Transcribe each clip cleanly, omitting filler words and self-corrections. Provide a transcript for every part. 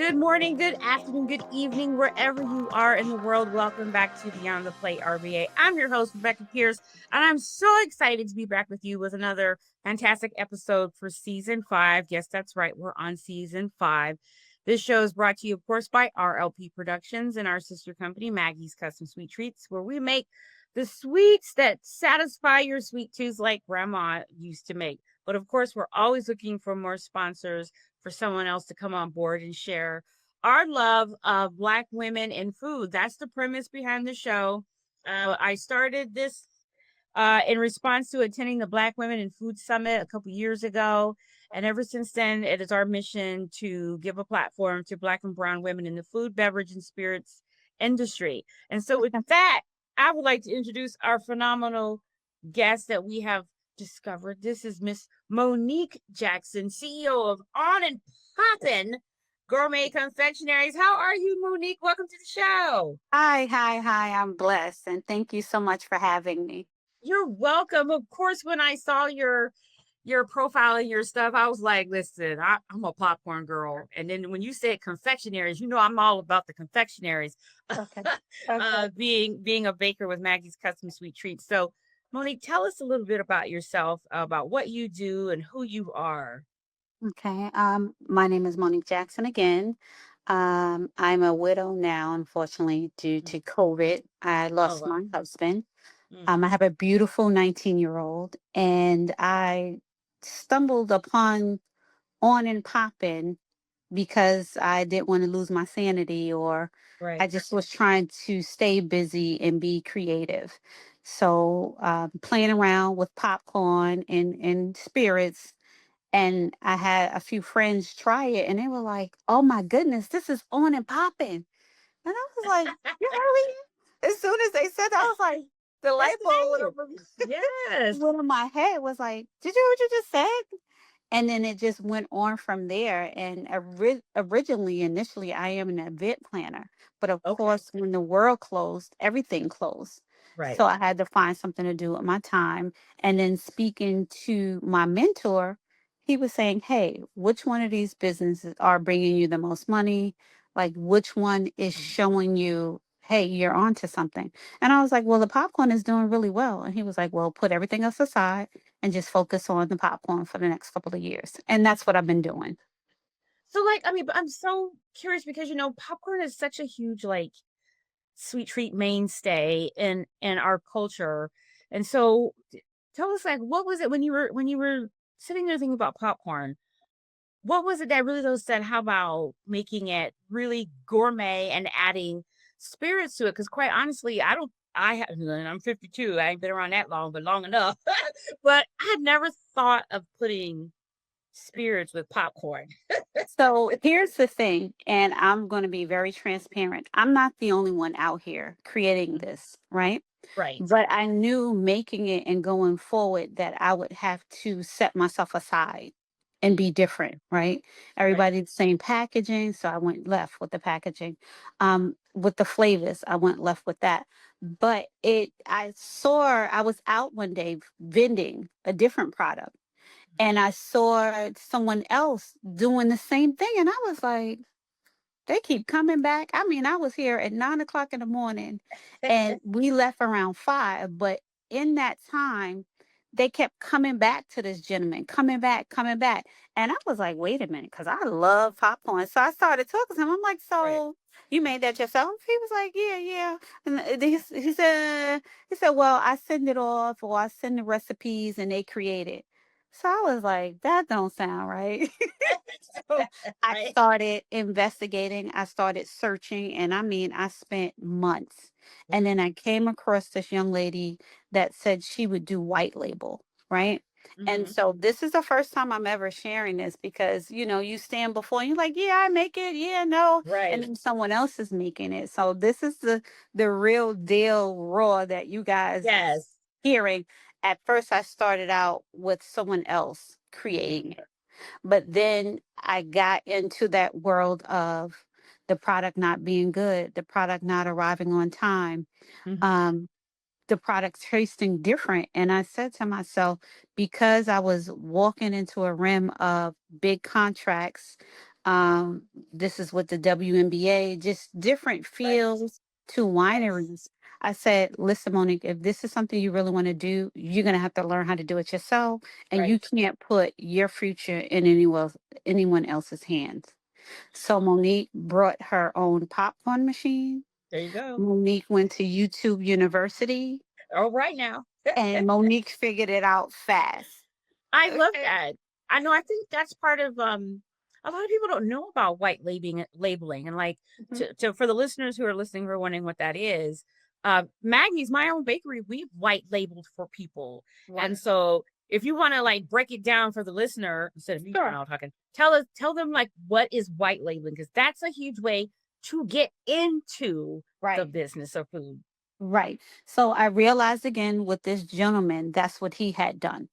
Good morning, good afternoon, good evening, wherever you are in the world. Welcome back to Beyond the Plate RVA. I'm your host, Rebecca Pierce, and I'm so excited to be back with you with another fantastic episode for season 5. Yes, that's right. We're on season 5. This show is brought to you, of course, by RLP Productions and our sister company, Maggie's Custom Sweet Treats, where we make the sweets that satisfy your sweet tooth like grandma used to make. But of course, we're always looking for more sponsors for someone else to come on board and share our love of Black women in food. That's the premise behind the show. I started this in response to attending the Black Women in Food Summit a couple years ago. And ever since then, it is our mission to give a platform to Black and brown women in the food, beverage, and spirits industry. And so, with that, I would like to introduce our phenomenal guest that we have discovered. This is Miss Monique Jackson, CEO of On and Poppin Gourmet Confectionaries. How are you, Monique? Welcome to the show. Hi. I'm blessed, and thank you so much for having me. You're welcome. Of course, when I saw your profile and your stuff, I was like, listen, I'm a popcorn girl. And then when you said confectionaries, I'm all about the confectionaries. Okay. Okay. Being a baker with Maggie's Custom Sweet Treats. So, Monique, tell us a little bit about yourself, about what you do and who you are. Okay. My name is Monique Jackson again. I'm a widow now, unfortunately, due to COVID. I Oh, lost wow. my husband. I Mm-hmm. have a beautiful 19-year-old, and I stumbled upon On and Poppin because I didn't want to lose my sanity, or I Right. just was trying to stay busy and be creative. So playing around with popcorn and spirits, and I had a few friends try it, and they were like, "Oh my goodness, this is On and Poppin'," and I was like, "You heard me?" As soon as they said that, I was like, the That's light bulb went it. over, Yes. went in my head. Was like, "Did you hear what you just said?" And then it just went on from there. And initially, I am an event planner. But of Okay. course, when the world closed, everything closed. Right. So I had to find something to do with my time. And then speaking to my mentor, he was saying, "Hey, which one of these businesses are bringing you the most money? Like, which one is showing you, hey, you're onto something?" And I was like, "Well, the popcorn is doing really well." And he was like, "Well, put everything else aside and just focus on the popcorn for the next couple of years." And that's what I've been doing. So, like, I mean, but I'm so curious because popcorn is such a huge sweet treat mainstay in our culture. And so tell us, like, what was it when you were sitting there thinking about popcorn? What was it that really those said, how about making it really gourmet and adding spirits to it? Because quite honestly, I'm 52. I ain't been around that long, but long enough. But I had never thought of putting spirits with popcorn. So here's the thing, and I'm going to be very transparent. I'm not the only one out here creating this, right? Right. But I knew making it and going forward that I would have to set myself aside and be different, right? Right. Everybody the same packaging, so I went left with the packaging. With the flavors, I went left with that. But I was out one day vending a different product, and I saw someone else doing the same thing, and I was like, they keep coming back. I mean, I was here at 9 o'clock in the morning and we left around 5. But in that time, they kept coming back to this gentleman, coming back, coming back. And I was like, wait a minute, because I love popcorn. So I started talking to him. I'm like, Right. "So you made that yourself?" He was like, "Yeah, yeah." And he said, "Well, I send it off, or I send the recipes and they create it." So I was like, that don't sound right. So I Right. started investigating, I started searching, and I mean, I spent months. And then I came across this young lady that said she would do white label, right? And Mm-hmm. so this is the first time I'm ever sharing this because, you stand before and you're like, "Yeah, I make it. Yeah, no." And Right. then someone else is making it. So this is the real deal raw that you guys Yes. hearing. At first I started out with someone else creating it. But then I got into that world of the product not being good, the product not arriving on time, Mm-hmm. um, the product tasting different. And I said to myself, because I was walking into a rim of big contracts, This is with the WNBA, just different Right. fields to Yes. wineries. I said, listen, Monique, if this is something you really want to do, you're going to have to learn how to do it yourself. And you Right. can't put your future in anyone else's hands. So Monique brought her own popcorn machine. There you go. Monique went to YouTube University All right now. and Monique figured it out fast. I love Okay. that. I know, I think that's part of a lot of people don't know about white labeling and like Mhm. to for the listeners who are listening who are wondering what that is. Maggie's my own bakery, we've white labeled for people. Right. And so if you want to like break it down for the listener instead of me Sure. all talking, tell them like what is white labeling because that's a huge way to get into the Right. business of food. Right. So I realized again with this gentleman, that's what he had done.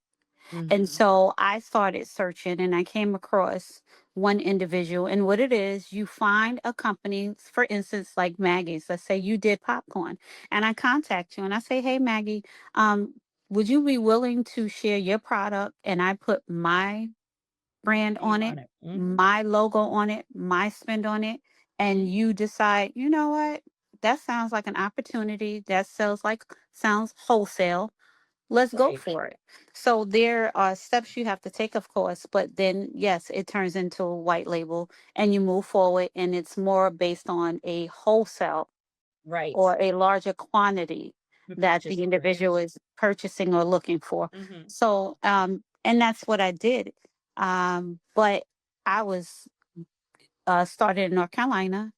And Hmm. so I started searching and I came across one individual. And what it is, you find a company, for instance, like Maggie's. Let's say you did popcorn and I contact you and I say, hey, Maggie, um, would you be willing to share your product? And I put my brand Name on on it, it. Hmm. my logo on it, my spend on it. And you decide, you know what? That sounds like an opportunity. That sounds wholesale. Let's go Right. for it. So there are steps you have to take, of course, but then yes, it turns into a white label and you move forward and it's more based on a wholesale Right. or a larger quantity The that purchase the orders. individual is purchasing or looking for. Hmm. So and that's what I did. But I was started in North Carolina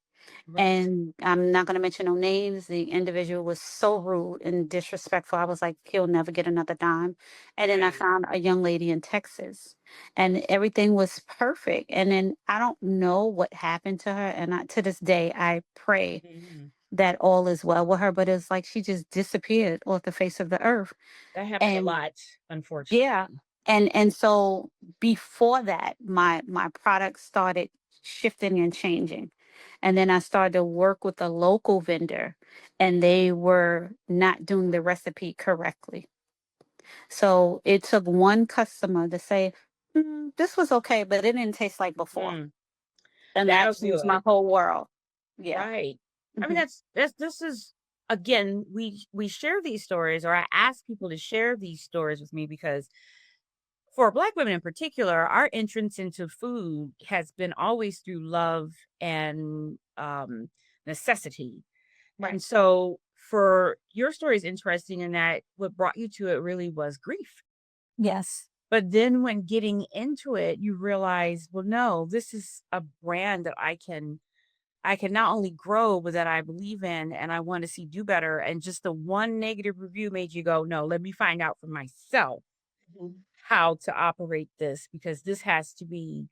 Right. and I'm not going to mention no names. The individual was so rude and disrespectful. I was like, he'll never get another dime. And then I Right. found a young lady in Texas, and everything was perfect. And then I don't know what happened to her. And to this day, I pray Mhm. that all is well with her. But it's like she just disappeared off the face of the earth. That happens a And lot, unfortunately. yeah. And so before that, my product started shifting and changing. And then I started to work with a local vendor and they were not doing the recipe correctly. So it took one customer to say, this was okay, but it didn't taste like before. Mm, And that that'll do changed my it. whole world. Yeah. Right. I mean, Mhm. this is again, we share these stories, or I ask people to share these stories with me because for Black women in particular, our entrance into food has been always through love and necessity. Right. And so for your story is interesting in that what brought you to it really was grief. Yes. But then when getting into it, you realize, well, no, this is a brand that I can not only grow, but that I believe in and I want to see do better. And just the one negative review made you go, no, let me find out for myself Mhm. how to operate this because this has to be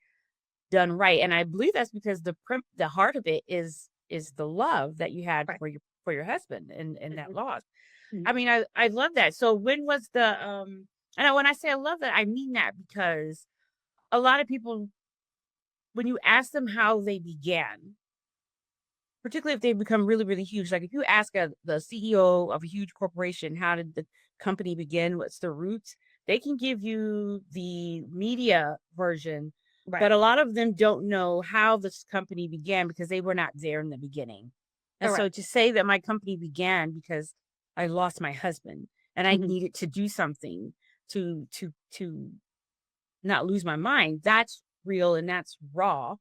done right. And I believe that's because the heart of it is the love that you had Right. for your husband and that Mhm. loss. Mhm. I mean, I love that. So when was the and when I say I love that, I mean that because a lot of people, when you ask them how they began, particularly if they become really, really huge, like if you ask the CEO of a huge corporation, how did the company begin? What's the roots? They can give you the media version, but Right. a lot of them don't know how this company began because they were not there in the beginning. And so Correct. to say that my company began because I lost my husband and I Mhm. needed to do something to not lose my mind. That's real and that's raw.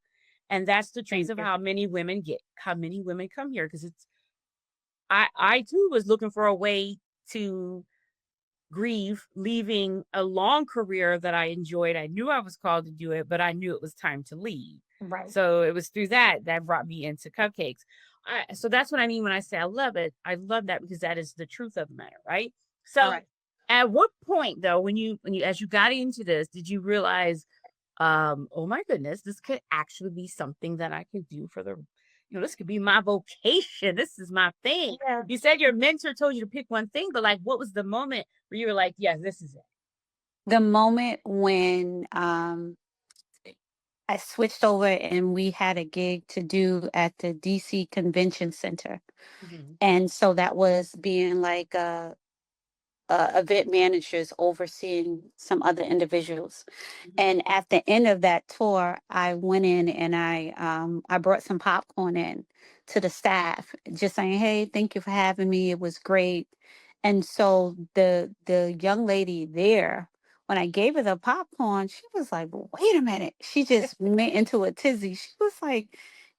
And that's the truth Thank of you. how many women come here. Cause I too was looking for a way to grieve, leaving a long career that I enjoyed. I knew I was called to do it, but I knew it was time to leave. Right. So it was through that brought me into cupcakes. So that's what I mean when I say I love it. I love that because that is the truth of the matter, right? All So right. at what point though, when you as you got into this, did you realize oh my goodness, this could actually be something that I could do for the, this could be my vocation. This is my thing. Yeah. You said your mentor told you to pick one thing, but like, what was the moment where you were like, yes, this is it? The moment when I switched over and we had a gig to do at the DC Convention Center. Hmm. And so that was being like event managers overseeing some other individuals. Mhm. And at the end of that tour, I went in and I brought some popcorn in to the staff, just saying, "Hey, thank you for having me. It was great." And so the young lady there, when I gave her the popcorn, she was like, "Wait a minute!" She just went into a tizzy. She was like,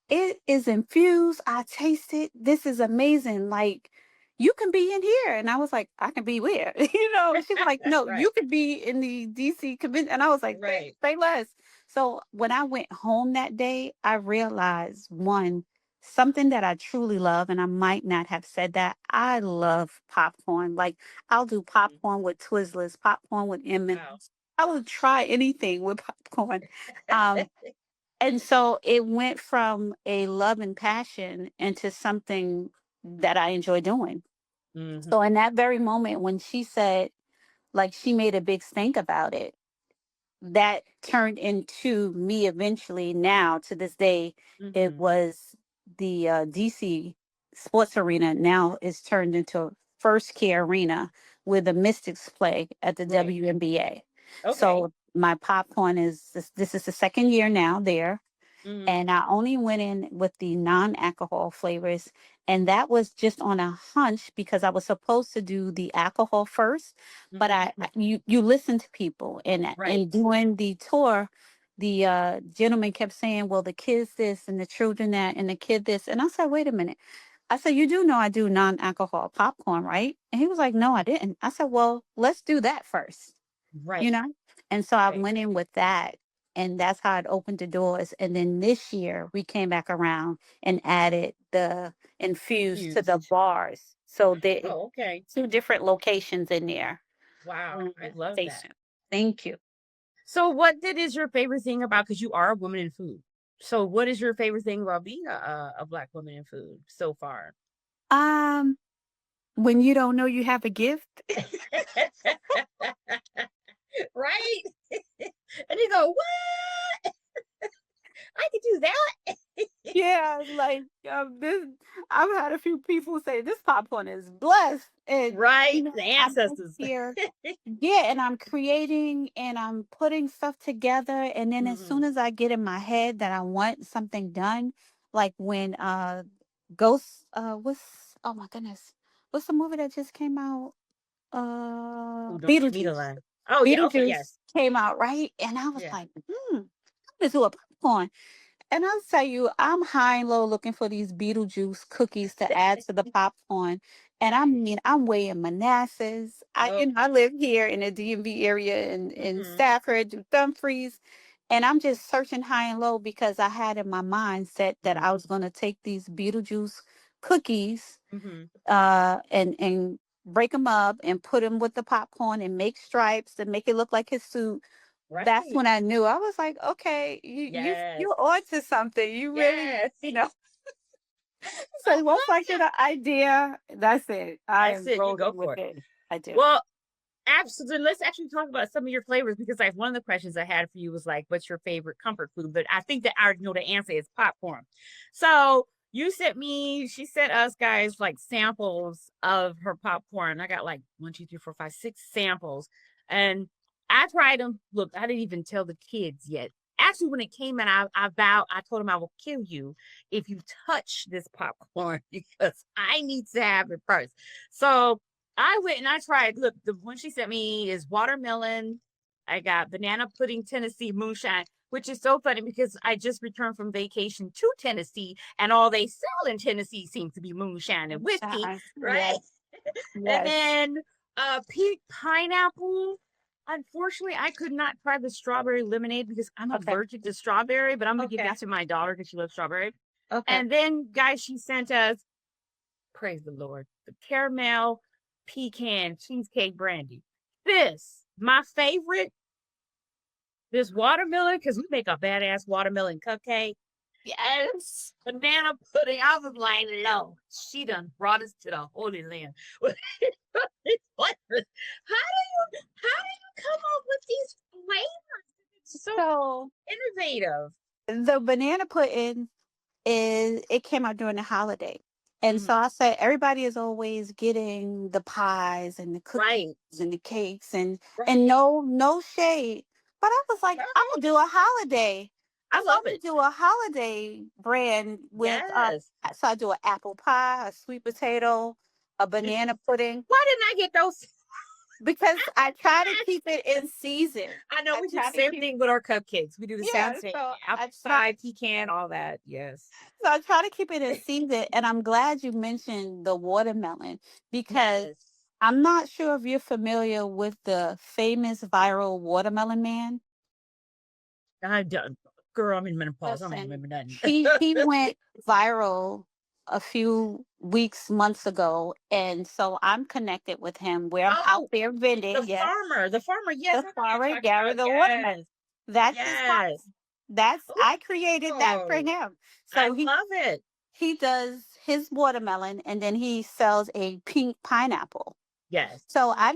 "It is infused. I taste it. This is amazing. Like, you can be in here." And I was like, "I can be where?" She was like, "No, Right. you could be in the DC convention." And I was like, Right. say less." So when I went home that day, I realized one, something that I truly love, and I might not have said that. I love popcorn. Like, I'll do Mhm. popcorn with Twizzlers, popcorn with Wow. M&Ms. I will try anything with popcorn. Um, and so it went from a love and passion into something that I enjoy doing. Mhm. So in that very moment when she said, like, she made a big stink about it, that turned into me eventually. Now to this day, it Mhm. was the DC Sports Arena. Now it's turned into First Care Arena, where the Mystics play at the Right. WNBA. Okay. So my popcorn is this is the second year now there, Mhm. and I only went in with the non-alcohol flavors, and that was just on a hunch because I was supposed to do the alcohol first, but Mhm. you listen to people, and Right. in doing the tour, the gentleman kept saying, "Well, the kids this and the children that and the kid this," and I said, "Wait a minute." I said, "You do know I do non-alcohol popcorn, right?" And he was like, "No, I didn't." I said, "Well, let's do that first." you Right. know? And so I Right. went in with that, and that's how it opened the doors. And then this year we came back around and added the infused to the Infused. bars. So there Oh, okay. two different locations in there. Wow. I Mhm. love that. Station. Thank you. So is your favorite thing about, because you are a woman in food. So what is your favorite thing about being a black woman in food so far? Um, when you don't know you have a gift. Right? And you go, "What? I could do that?" Yeah, like this. I've had a few people say this popcorn is blessed, and Right? The I'm in ancestors. here. Yeah, and I'm creating and I'm putting stuff together, and then as soon Mhm. as I get in my head that I want something done, like when Ghost what's oh my goodness, what's the movie that just came out? Ooh, don't give me the Beetlejuice. line. Oh, yeah, okay, Beetlejuice yes. came out, right? And I was Yeah. like, let's do a popcorn. And I'll tell you, I'm high and low looking for these Beetlejuice cookies to add to the popcorn. And I mean, I'm weighing Manassas. Oh, I live here in the DMV area in mhm, Stafford, Dumfries. And I'm just searching high and low because I had in my mindset that mhm, I was going to take these Beetlejuice cookies mhm. and break them up and put them with the popcorn and make stripes and make it look like his suit. That's Right. when I knew. I was like, okay, Yes. you're on to something. You really, Yes. I So once I love get that. an idea, that's it. I That's am it. You go rolling with for it. it. I do. Well, absolutely. Let's actually talk about some of your flavors, because like one of the questions I had for you was like, what's your favorite comfort food? But I think that I already know the answer is popcorn. So she sent us guys like samples of her popcorn. I got like one, two, three, four, five, six samples. And I tried them. Look, I didn't even tell the kids yet. Actually, when it came in, I vowed, I told them I will kill you if you touch this popcorn because I need to have it first. So I went and I tried. Look, the one she sent me is watermelon. I got banana pudding Tennessee moonshine, which is so funny because I just returned from vacation to Tennessee, and all they sell in Tennessee seems to be moonshine and whiskey, right? Yes, And yes. then pink pineapple. Unfortunately, I could not try the strawberry lemonade because I'm Okay. allergic to strawberry, but I'm gonna give Okay. that to my daughter because she loves strawberry. Okay. And then, guys, she sent us, praise the Lord, the caramel pecan cheesecake brandy. This, my favorite, this watermelon, because we make a badass watermelon cupcake. Yes. Banana pudding. I was like, no, she done brought us to the Holy Land. It's flavors. How do you come up with these flavors? It's so So innovative. the banana pudding it came out during the holiday. And Mhm. so I said, everybody is always getting the pies and the cookies Right. and the cakes and Right. no shade. But I was like, I'm Girl, gonna do a holiday. I I said, I'm love gonna it. do a holiday brand with Yes. so I do an apple pie, a sweet potato, a You, banana pudding. why didn't I get those? Because I try to keep it in season. I know I we do the try to same keep thing with our cupcakes. We do the same yeah, thing. so Apple I try pie, pecan, all that. Yes. so I try to keep it in season. And I'm glad you mentioned the watermelon because Yes. I'm not sure if you're familiar with the famous viral watermelon man. I done. Girl, I'm in menopause. I don't Listen, remember nothing. he went viral a few weeks, months ago, and so I'm connected with him. Where I'm out Oh, there vending, the yes, farmer. The farmer. Yes, the I know what you're farmer talking Gary about. the watermelon. Yes. That's his pie. Yes. That's I created that for Oh, him. I So love it. he does his watermelon, and then he sells a pink pineapple. Yes. So I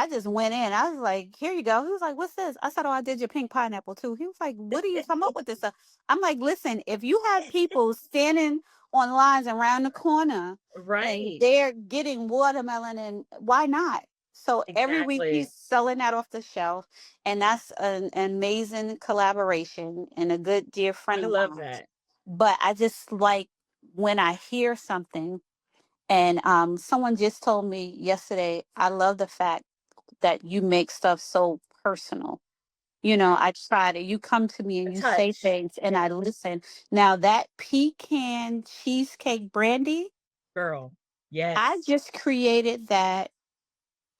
just went in. I was like, here you go. He was like, what's this? I said, oh, I did your pink pineapple too. He was like, what do you come up with this stuff? I'm like, listen, if you have people standing on lines around the corner and Right. they're getting watermelon, and why not? So every week Exactly. he's selling that off the shelf. And that's an amazing collaboration and a good dear friend I of love mine. that. But I just like when I hear something and someone just told me yesterday, I love the fact that you make stuff so personal. You know, Right. I try to, you come to me A and you say touch. things and I Yes. listen. Now, that pecan cheesecake brandy, Girl. I Yes. just created that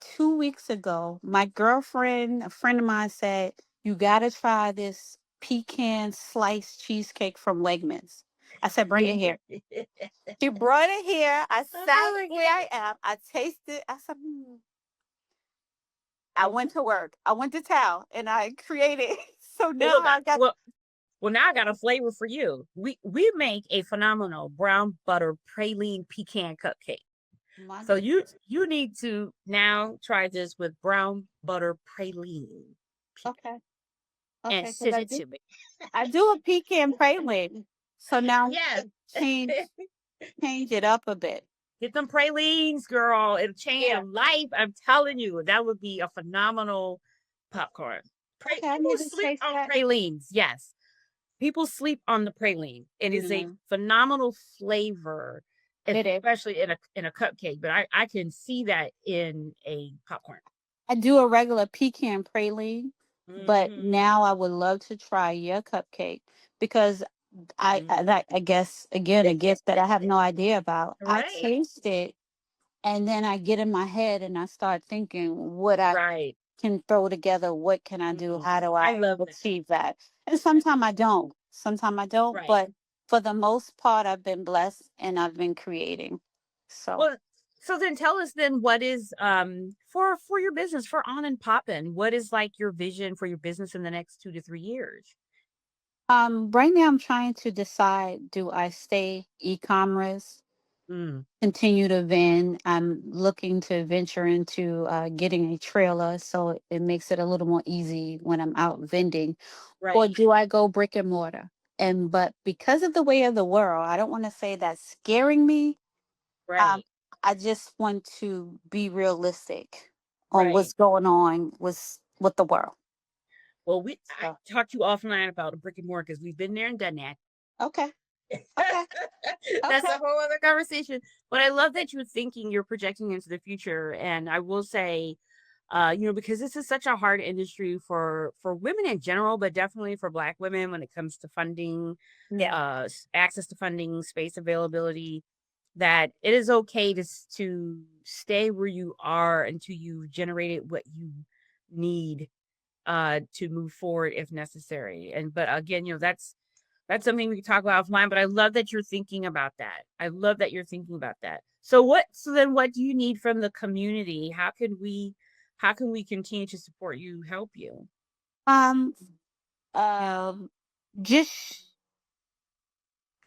2 weeks ago. My girlfriend, a friend of mine said, you got to try this pecan sliced cheesecake from Wegmans. I said, bring it here. She brought it here. I sat Oh where I am. I tasted. I said, I went to work. I went to town and I created. So well, now look, I got well, now I got a flavor for you. We make a phenomenal brown butter praline pecan cupcake. my So goodness. you need to now try this with brown butter praline pecan Okay. and Okay. Because send it to me. I do a pecan praline. So now Yes. change change it up a bit. Get them pralines, girl. It'll change Yeah. your life. I'm telling you, that would be a phenomenal popcorn. Okay. I People need to sleep taste on that. pralines. Yes. People sleep on the praline. It is a Mm, phenomenal flavor, it is. especially in a cupcake. But I can see that in a popcorn. I do a regular pecan praline, but Mm-hmm. now I would love to try your cupcake because I guess again a gift that I have no idea about. I Right. taste it and then I get in my head and I start thinking what I Right. can throw together, what can I do, Mm. how do I I love that. achieve that? And sometimes I don't. Sometimes I don't, Right. but for the most part I've been blessed and I've been creating. So Well, so then tell us then what is for your business for On and Poppin, what is like your vision for your business in the next 2 to 3 years? right now I'm trying to decide, do I stay e-commerce, Mm, continue to vend? I'm looking to venture into getting a trailer so it makes it a little more easy when I'm out vending. Or right. do I go brick and mortar? And but because of the way of the world, I don't want to say that's scaring me. Um, Right. I just want to be realistic on Right. what's going on with the world. Well, we I So talked to you offline about a brick and mortar because we've been there and done that. okay, okay, That's okay. a whole other conversation. But I love that you're thinking, you're projecting into the future. And I will say, because this is such a hard industry for women in general, but definitely for Black women when it comes to funding, Yeah. access to funding, space availability, that it is okay to stay where you are until you generated what you need to move forward if necessary. And but again, that's something we can talk about offline, but I love that you're thinking about that. I love that you're thinking about that. So then what do you need from the community? How can we continue to support you, help you? Um, um, just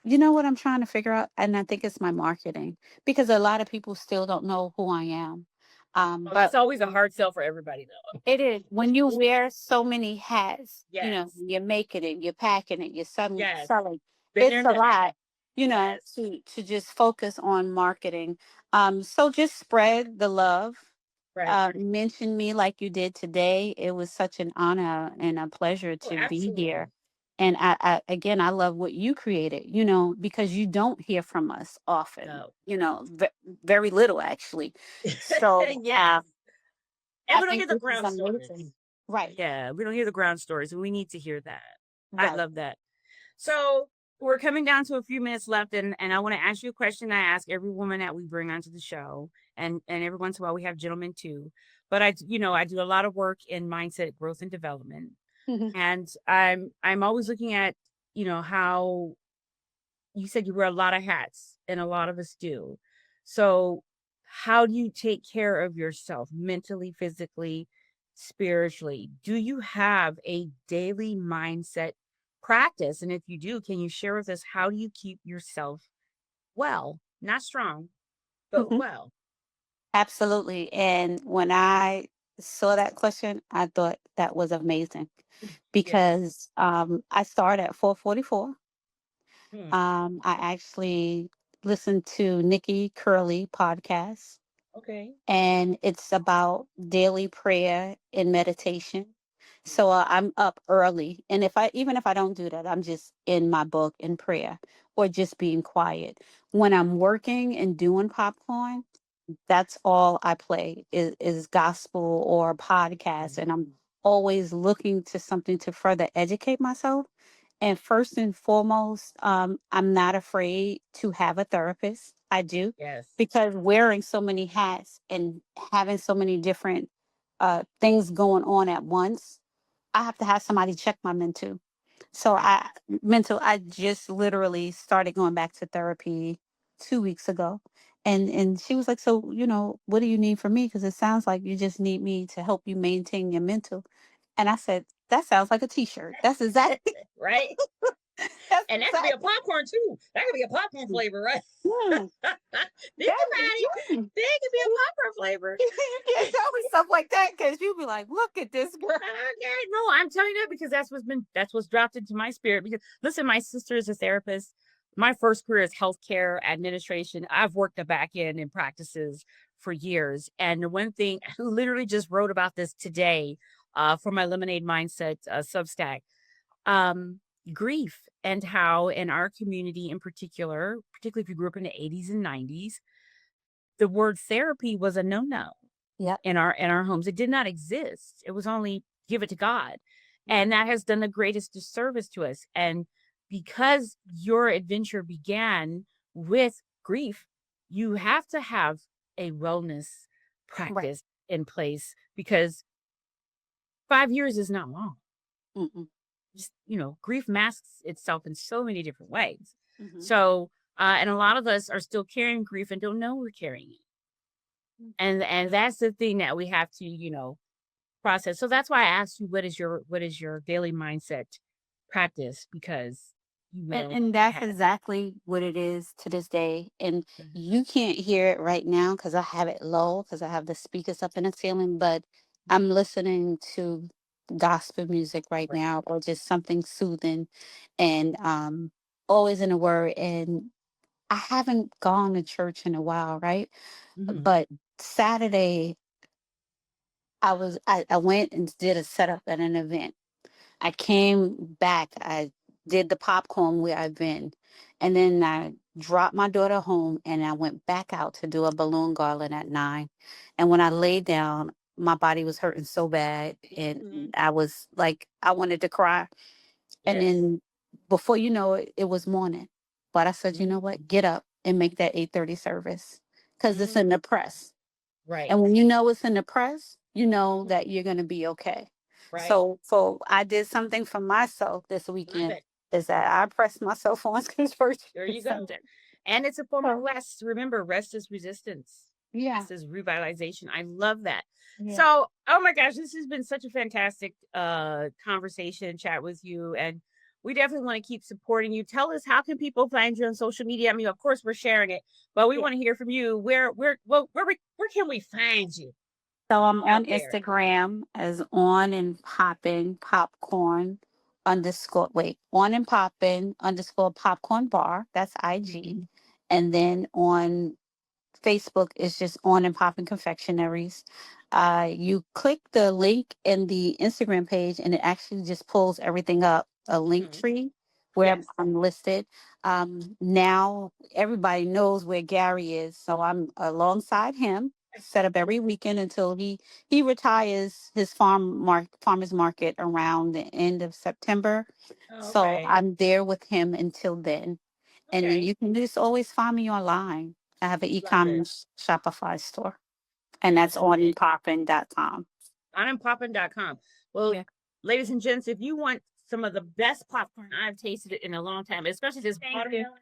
you know what I'm trying to figure out, and I think it's my marketing because a lot of people still don't know who I am. Oh, that's But always a hard sell for everybody though. it is when you wear so many hats, Yes. you're making it, you're packing it, you're Yes. selling. Been there It's and a done that. lot. Yes. to just focus on marketing. So just spread the love. Right. Mention me like you did today. It was such an honor and a pleasure Oh, to be here. absolutely. And again, I love what you created, because you don't hear from us often, No. very little actually. So Yes. And I we don't think hear the this is ground amazing. stories. Right, Yeah, we don't hear the ground stories, and we need to hear that. I right. love that. So we're coming down to a few minutes left, and I want to ask you a question I ask every woman that we bring onto the show, and every once in a while we have gentlemen too. But I do a lot of work in mindset growth and development, Mhm, and I'm always looking at how you said you wear a lot of hats, and a lot of us do. So, how do you take care of yourself mentally, physically, spiritually? Do you have a daily mindset practice? And if you do, can you share with us how do you keep yourself well, not strong, but mhm. well? Absolutely. And when I saw that question, I thought that was amazing Yes. because I started at 4:44. Hmm. I actually listened to Nikki Curley podcast, Okay. and it's about daily prayer and meditation. So I'm up early, and if I don't do that, I'm just in my book in prayer or just being quiet. When I'm working and doing popcorn, that's all I play is gospel or podcast, Okay. and I'm always looking to something to further educate myself. And first and foremost, I'm not afraid to have a therapist. I do, Yes. because wearing so many hats and having so many different things going on at once, I have to have somebody check my mental. So Right. I just literally started going back to therapy 2 weeks ago. And she was like, so, what do you need from me? Because it sounds like you just need me to help you maintain your mental. And I said, that sounds like a t-shirt. That's exactly Right. that's And that could be a exactly. popcorn too. That could be a popcorn flavor, right? Hmm, Think about that, it. hmm. They could be a popcorn flavor. You can't tell me stuff like that because you'll be like, look at this girl. Okay, no, I'm telling you that because that's what's dropped into my spirit. Because listen, my sister is a therapist. My first career is healthcare administration. I've worked the back end in practices for years. And the one thing I literally just wrote about this today for my Lemonade Mindset Substack. Um, Grief and how in our community in particular, particularly if you grew up in the 80s and 90s, the word therapy was a no-no Yep. in our homes. It did not exist. It was only give it to God. And Mhm. that has done the greatest disservice to us. And because your adventure began with grief, you have to have a wellness Right. practice in place because 5 years is not long. Mm-mm. Just, grief masks itself in so many different ways. Mhm. So, and a lot of us are still carrying grief and don't know we're carrying it. And that's the thing that we have to, process. So that's why I asked you what is your daily mindset practice because you And, will and that's have exactly what it is to this day. And Mhm. you can't hear it right now because I have it low because I have the speakers up in the ceiling, but I'm listening to gospel music right Right. now or just something soothing and always in the word. And I haven't gone to church in a while, right? Mhm. But Saturday, I went and did a setup at an event. I came back. I did the popcorn where I've been. And then I dropped my daughter home and I went back out to do a balloon garland at 9. And when I laid down, my body was hurting so bad. And Mhm. I was like, I wanted to cry. And Yes. then before you know it, it was morning. But I said, you know Mhm. what? Get up and make that 8:30 service because it's in Mhm. the press. Right. And when you know it's in the press, you know Mhm. that you're going to be okay. Right. So I did something for myself this Love weekend it. is that I pressed myself on church There this you go. Sunday. And it's a form of So rest. Remember, rest is resistance. yeah, Rest is revitalization. I love that. yeah. So, oh my gosh, this has been such a fantastic conversation chat with you. And we definitely want to keep supporting you. Tell us how can people find you on social media? I mean, of course we're sharing it, but we Yeah. want to hear from you. Where can we find you So I'm out on there? Instagram as on and popping popcorn underscore wait on and poppin underscore popcorn bar. That's IG. And then on Facebook is just On and Poppin Confectionaries. You click the link in the Instagram page, and it actually just pulls everything up a link tree where Yes. I'm listed. Now everybody knows where Gary is, so I'm alongside him, set up every weekend until he retires his farmers market around the end of September. Oh, So okay. I'm there with him until then. And then Okay. you can just always find me online. I have an Love it. e-commerce Shopify store, and that's on poppin.com. onandpoppin.com. Well, Yeah. ladies and gents, if you want some of the best popcorn I've tasted it in a long time, especially this watermelon,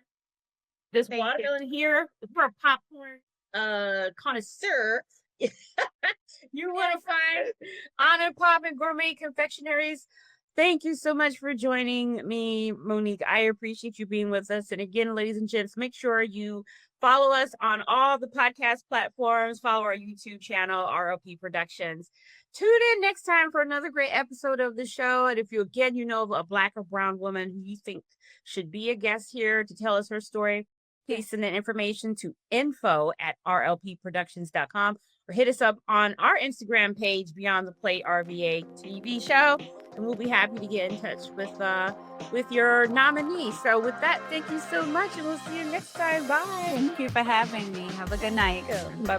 here, if you're a popcorn connoisseur, you want to find On and Poppin Gourmet Confectionaries. Thank you so much for joining me, Monique. I appreciate you being with us. And again, ladies and gents, make sure you follow us on all the podcast platforms. Follow our YouTube channel, RLP Productions. Tune in next time for another great episode of the show. And if you, again, you know of a Black or brown woman who you think should be a guest here to tell us her story, please send that information to info@rlpproductions.com or hit us up on our Instagram page, Beyond the Plate RVA TV show, and we'll be happy to get in touch with your nominee. So with that, thank you so much, and we'll see you next time. Bye. Thank you for having me. Have a good night. Bye.